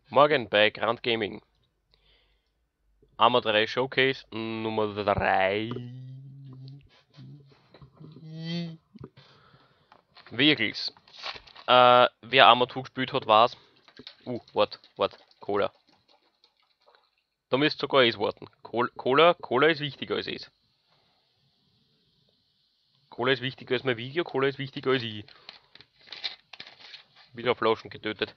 Morgen bei Grand Gaming. Arma 3 Showcase Nummer 3. Vehicles. Wer Arma 2 gespielt hat, war's. Wart. Cola. Da müsst sogar es warten. Cola ist wichtiger als es. Cola ist wichtiger als mein Video, Cola ist wichtiger als ich. Wieder Flaschen getötet.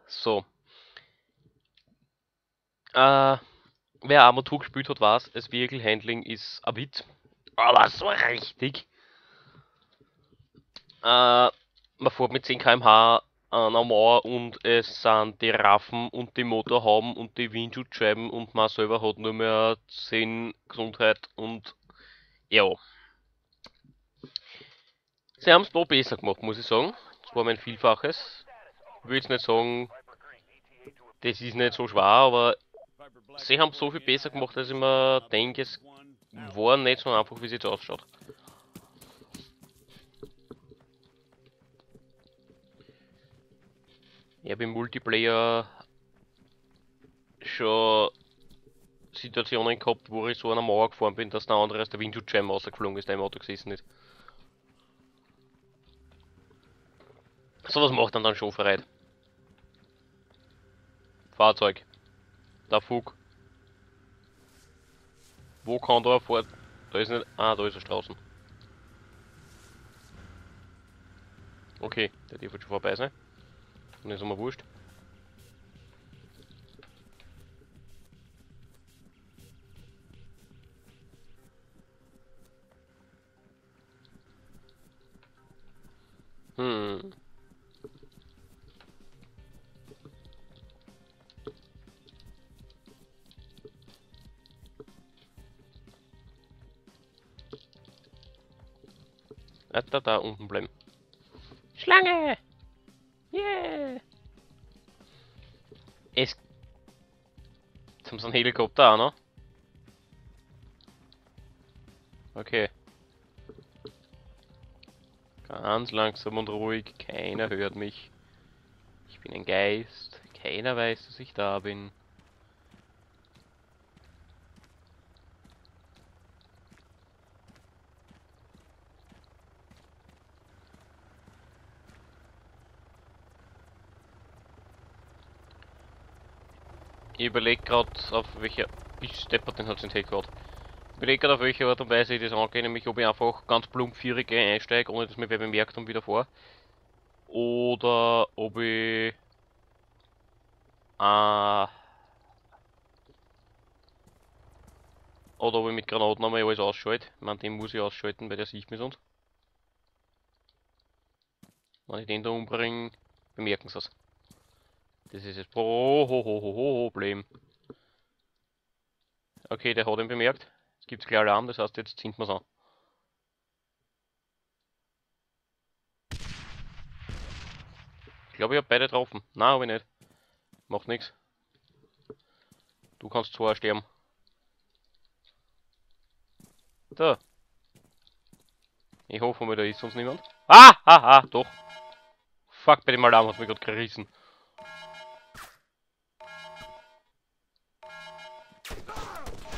So. Wer Arma 2 gespielt hat, weiß, das Vehicle Handling ist ein Witz. Aber so richtig. Man fährt mit 10 km/h an der Mauer und es sind die Raffen und die Motorhauben und die Windschutzscheiben und man selber hat nur mehr 10 Gesundheit und ja. Sie haben es noch besser gemacht, muss ich sagen. Das war mein Vielfaches. Ich will jetzt nicht sagen, das ist nicht so schwer, aber sie haben so viel besser gemacht, dass ich mir denke, es war nicht so einfach, wie es jetzt ausschaut. Ich habe im Multiplayer schon Situationen gehabt, wo ich so an einer Mauer gefahren bin, dass der andere aus der Windschutzscheibe rausgeflogen ist, der im Auto gesessen ist. Sowas macht dann schon Freude. Fahrzeug. Der Fug. Wo kann da fort? Da ist nicht. Ah, da ist er draußen. Okay, der darf jetzt schon vorbei sein. Und ist mir wurscht. Hm. Da unten bleiben. Schlange! Yeah! Es. Jetzt haben sie einen Helikopter auch noch. Okay. Ganz langsam und ruhig. Keiner hört mich. Ich bin ein Geist. Keiner weiß, dass ich da bin. Ich überlege gerade, auf welcher. Ich steppert, den hat's in Headquarter. Ich überlege gerade, auf welche Art und Weise ich das angehe, nämlich ob ich einfach ganz plump 4 einsteige, ohne dass mir wer bemerkt und wieder vor. Oder ob ich. Oder ob ich mit Granaten einmal alles ausschalte. Ich meine, den muss ich ausschalten, weil der sieht mich sonst. Wenn ich den da umbringe, bemerken sie es. Das ist das Problem. Okay, der hat ihn bemerkt. Jetzt gibt es gleich Alarm, das heißt, jetzt zünden wir es an. Ich glaube, ich habe beide getroffen. Nein, habe ich nicht. Macht nichts. Du kannst zwar sterben. Da. Ich hoffe mal, da ist sonst niemand. Doch. Fuck, bei dem Alarm hat mich gerade gerissen.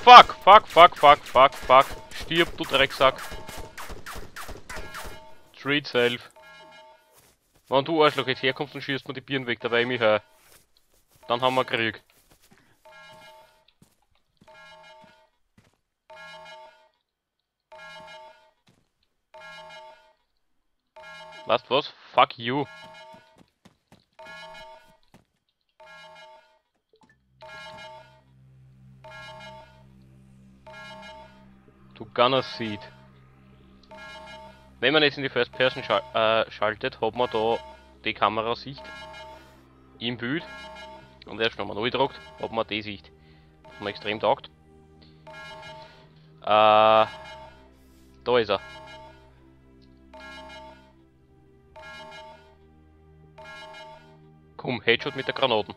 Fuck. Stirb, du Drecksack. Treat self. Wenn du Arschloch jetzt herkommst und schießt mir die Birnen weg, dabei ich mich höre. Dann haben wir Krieg. Weißt was? Fuck you. Du gonna see it. Wenn man jetzt in die First Person schaltet, hat man da die Kamerasicht im Bild. Und erst wenn man neu druckt, hat man die Sicht. Was mir extrem taugt. Da ist er. Komm, Headshot mit der Granaten.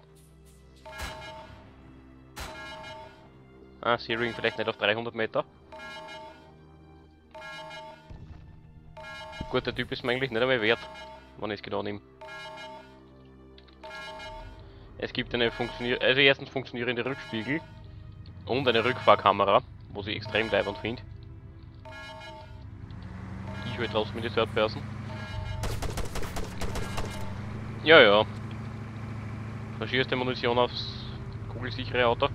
Searing vielleicht nicht auf 300 Meter. Gut, der Typ ist mir eigentlich nicht einmal wert, wenn ich es genau nehme. Es gibt eine also erstens funktionierende Rückspiegel und eine Rückfahrkamera, was ich extrem leibend finde. Ich will trotzdem in die Third Person. Ja, ja. Verschießt die Munition aufs kugelsichere Auto.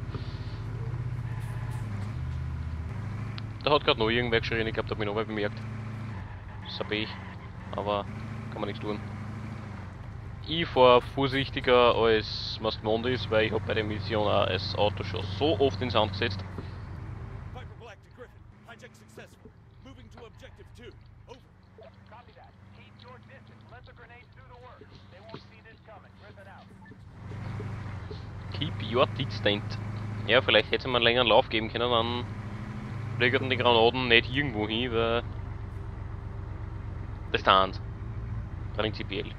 Da hat gerade noch irgendwer geschrien, ich glaube, da habe ich noch mal bemerkt. Das hab ich. Aber kann man nichts tun. Ich fahr vorsichtiger als Mastmondis, weil ich habe bei der Mission auch das Auto schon so oft ins Sand gesetzt. Keep your distance. Ja, vielleicht hätte man einen längeren Lauf geben können, dann fliegen die Granaten nicht irgendwo hin, weil das stand. Prinzipiell.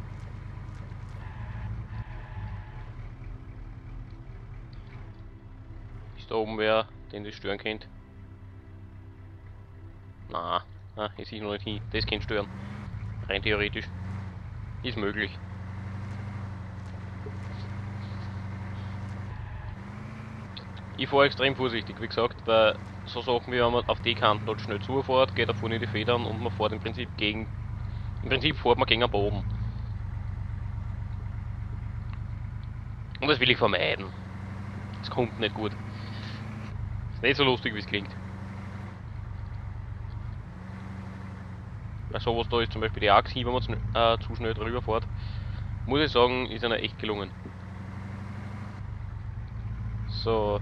Ist da oben wer, den das stören könnte? Na, ich sehe noch nicht hin. Das kann stören. Rein theoretisch. Ist möglich. Ich fahre extrem vorsichtig, wie gesagt, weil so Sachen wie wenn man auf die Kanten dort schnell zufährt, geht er vorne in die Federn und man fährt im Prinzip gegen. Im Prinzip fährt man gegen den Boden. Und das will ich vermeiden. Das kommt nicht gut. Ist nicht so lustig wie es klingt. Bei sowas da ist zum Beispiel die Achse, wenn man zu schnell drüber fährt. Muss ich sagen, ist einer echt gelungen. So.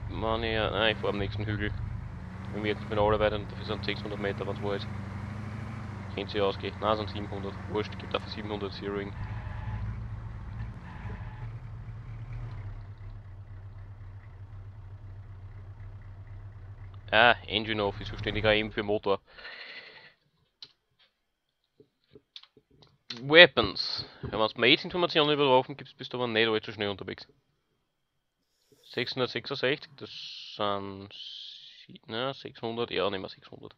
Nein, ich fahre am nächsten Hügel. Wenn wir jetzt mit arbeiten, dafür sind 600 Meter, wenn es wo ist. Kennt sich ausgehen. Nein, sind 700. Wurscht, gibt dafür 700 Zeroing. Engine off ist zuständig auch eben für Motor. Weapons. Wenn man Mates-Informationen über Waffen gibt, bist du aber nicht allzu schnell unterwegs. 666, das sind 600, ja, nehmen wir 600.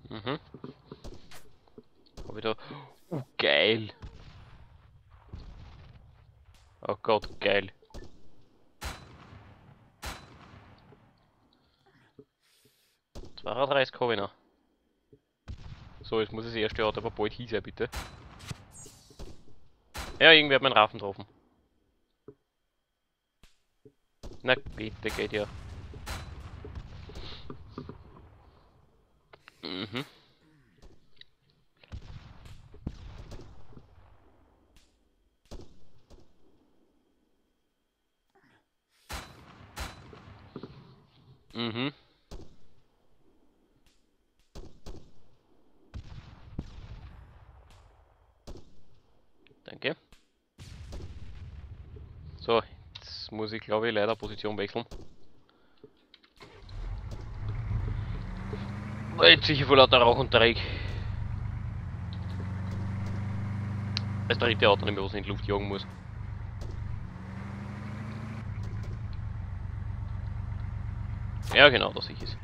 Mhm. Hab ich da. Geil. Oh Gott, geil. Radreis habe ich noch. So, jetzt muss das erste Auto aber bald hieß, bitte. Ja, irgendwie hat mein Raffen getroffen. Na bitte, geht ja. Mhm. Mhm. Danke. So, jetzt muss ich glaube ich leider Position wechseln. Jetzt sicher vor lauter Rauch und Dreck. Das dritte Auto nicht mehr, was in die Luft jagen muss. Ja genau, das ich ist.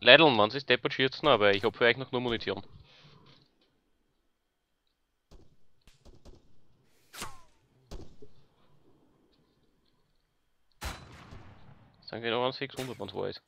Leideln, wenn sie steppert, schießen, aber ich hab für euch noch nur Munition. Sagen wir noch an 600, wenn es wahr ist.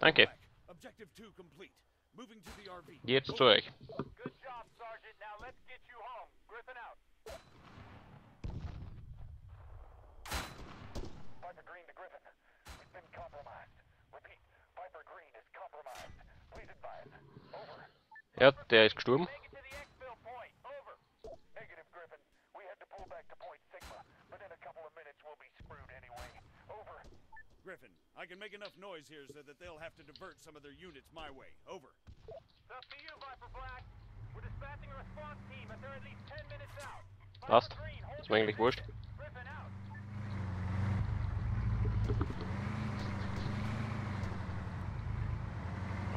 Danke. Jetzt zu euch. Ja, der ist gestorben. Griffin. I can make enough noise here so that they'll have to divert some of their units my way. Over. Tough to you, Viper Black. We're dispatching a response team, but they're at least 10 minutes out. Passt. Ist mir eigentlich wurscht. Griffin out.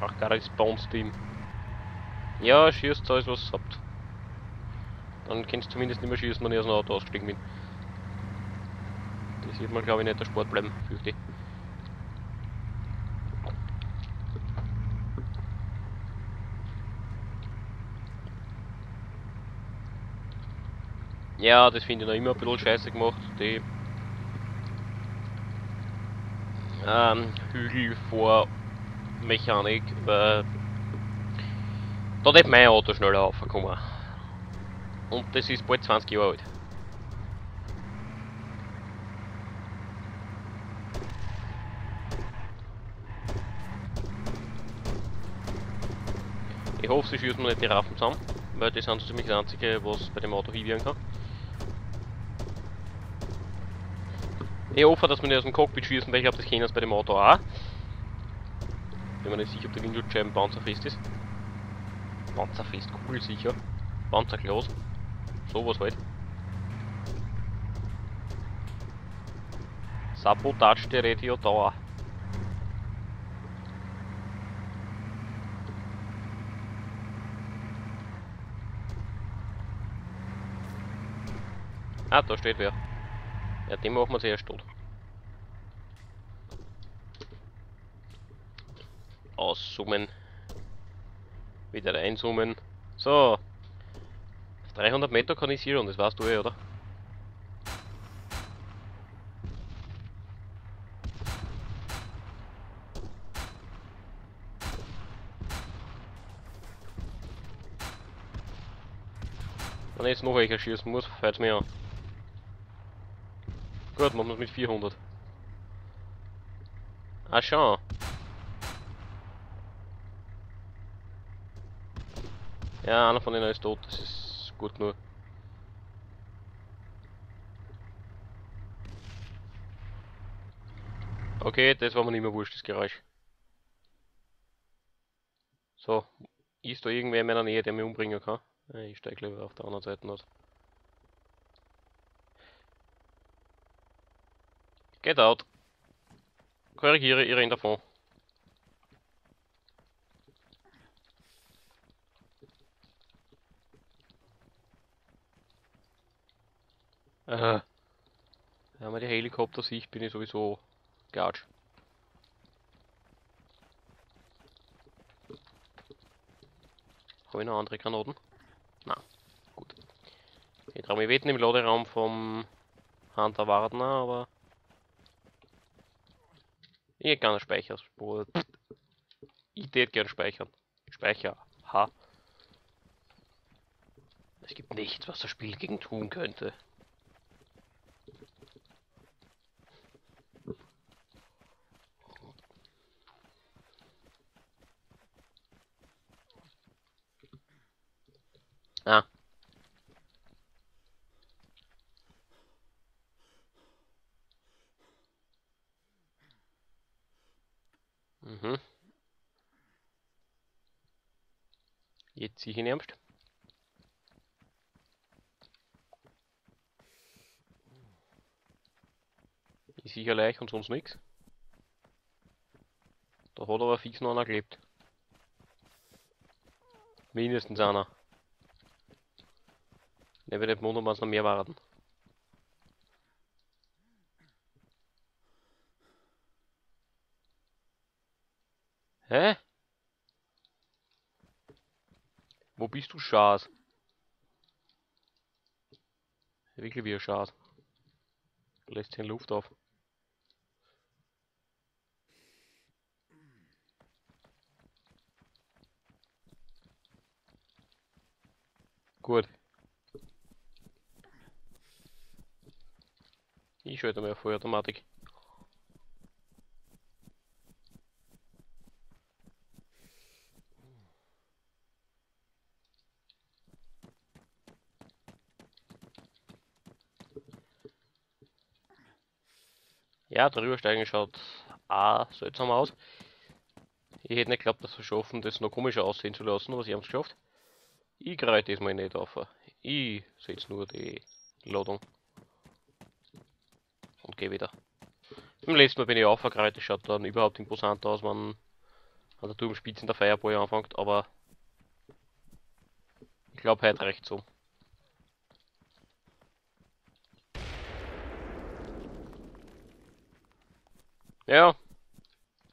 Ach, gar Response-Team. Ja, schießt alles, was ihr habt. Dann kannst du zumindest nicht mehr schießen, wenn ich aus dem Auto ausgestiegen bin. Das wird mal, glaube ich, nicht der Sport bleiben, fürchte ich. Ja, das finde ich noch immer ein bisschen scheiße gemacht, die Hügel vor Mechanik, weil da hätte mein Auto schneller raufkommen. Und das ist bald 20 Jahre alt. Ich hoffe, sie schießen mir nicht die Raffen zusammen, weil das sind so ziemlich das einzige, was bei dem Auto hinwirken kann. Ich hoffe, dass wir nicht aus dem Cockpit schießen, weil ich glaube, das kennen sie bei dem Auto auch. Bin mir nicht sicher, ob der Windschutzscheiben panzerfest ist. Panzerfest, cool sicher. Panzerglas. Sowas halt. Sabotage der Radio Tower. Ah, da steht wer. Ja, den machen wir zuerst tot. Auszoomen. Wieder einzoomen. So. Auf 300 Meter kann ich sichern, das weißt du ja, oder? Wenn ich jetzt noch welcher schießen muss, fällt es mir an. Gut, machen wir es mit 400. Ah, schon. Ja, einer von denen ist tot, das ist gut genug. Okay, das war mir nicht mehr wurscht, das Geräusch. So, ist da irgendwer in meiner Nähe, der mich umbringen kann? Ich steige lieber auf der anderen Seite aus. Get out. Korrigiere, ihr rennt davon. Wenn man die Helikopter-Sicht bin ich sowieso Gatsch. Habe ich noch andere Granaten? Na, gut. Ich traue mich wetten im Laderaum vom Hunter Wardner, aber ich hätte gerne Speicherspur. Ich hätte gern speichern. Speicher. Ha. Es gibt nichts, was das Spiel gegen tun könnte. Ah. Mhm. Jetzt sicher ernst. Ich sicher leicht und sonst nichts. Da hat aber fix noch einer gelebt. Mindestens einer. Ne, wird nicht wundern, wenn es noch mehr waren. Hä? Wo bist du, Schaß? Wirklich wie ein Schaß. Lässt sich in Luft auf. Gut. Ich schalte mal auf Vollautomatik. Ja, drübersteigen schaut auch seltsam aus. Ich hätte nicht geglaubt, dass sie schaffen, das noch komischer aussehen zu lassen, aber sie haben es geschafft. Ich greife diesmal nicht auf. Ich setze nur die Ladung und gehe wieder. Beim letzten Mal bin ich aufgereiht, das schaut dann überhaupt imposant aus, wenn an der Turmspitze der Fireball anfängt, aber ich glaube, heute reicht so. Ja,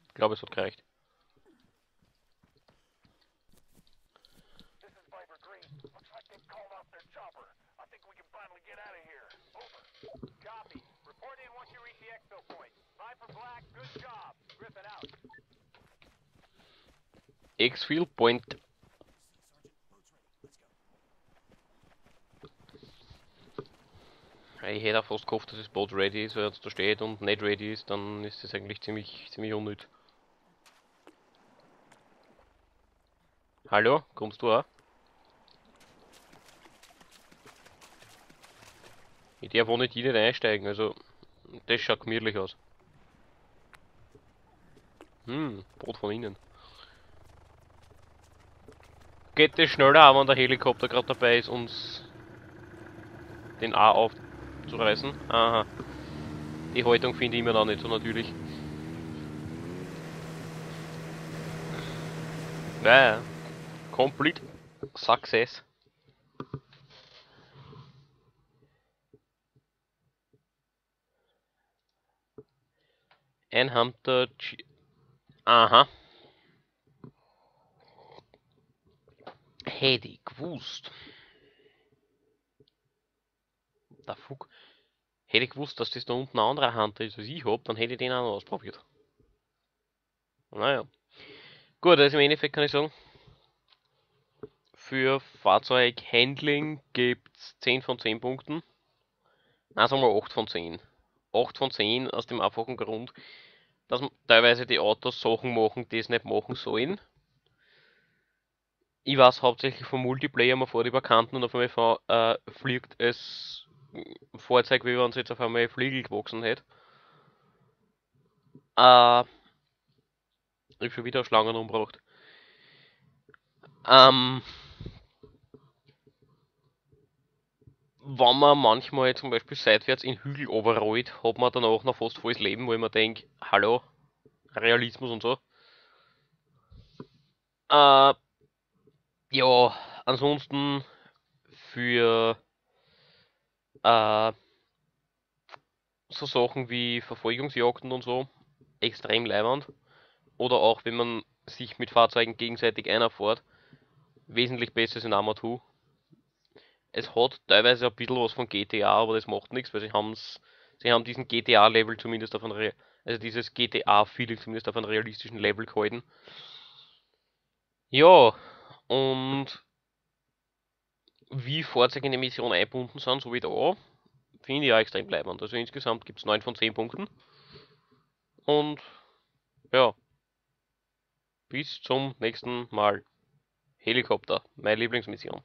ich glaube, es hat gereicht. This is Viper Green. Looks like they've called off their chopper. I think we can finally get out of here. Over. Copy. Report in once you reach the exfil point. Viper Black, good job. Griffin out. Exfil Point. Ich hätte auch fast gehofft, dass das Boot ready ist, weil es da steht und nicht ready ist, dann ist das eigentlich ziemlich unnütz. Hallo, kommst du auch? Ich darf auch nicht einsteigen, also das schaut gemütlich aus. Boot von innen. Geht das schneller auch, wenn der Helikopter gerade dabei ist, uns den A aufzureißen? Aha. Die Haltung finde ich immer noch nicht so natürlich. Naja. Complete Success. Ein Hunter. Aha. Hätte ich gewusst. Der Fuck. Hätte ich gewusst, dass das da unten ein anderer Hunter ist, als ich hab, dann hätte ich den auch noch ausprobiert. Naja. Gut, also im Endeffekt kann ich sagen, für Fahrzeughandling gibt's 10 von 10 Punkten. Nein, sagen wir 8 von 10. 8 von 10 aus dem einfachen Grund, dass teilweise die Autos Sachen machen, die es nicht machen sollen. Ich weiß hauptsächlich vom Multiplayer, man fährt über Kanten und auf einmal fliegt es Fahrzeug, wie wenn es jetzt auf einmal Fliegel gewachsen hätte. Ich habe schon wieder Schlangen umgebracht. Wenn man manchmal zum Beispiel seitwärts in Hügel runterrollt, hat man danach noch fast volles Leben, wo ich mir denke, hallo, Realismus und so. Ja, ansonsten für so Sachen wie Verfolgungsjagden und so extrem leibend. Oder auch wenn man sich mit Fahrzeugen gegenseitig einfährt, wesentlich besser als in Arma 2. Es hat teilweise ein bisschen was von GTA, aber das macht nichts, weil sie haben diesen GTA-Level zumindest auf ein also dieses GTA-Feeling zumindest auf einem realistischen Level gehalten. Ja, und wie Fahrzeuge in die Mission eingebunden sind, so wie da, finde ich auch extrem bleibend. Also insgesamt gibt es 9 von 10 Punkten. Und ja, bis zum nächsten Mal. Helikopter, meine Lieblingsmission.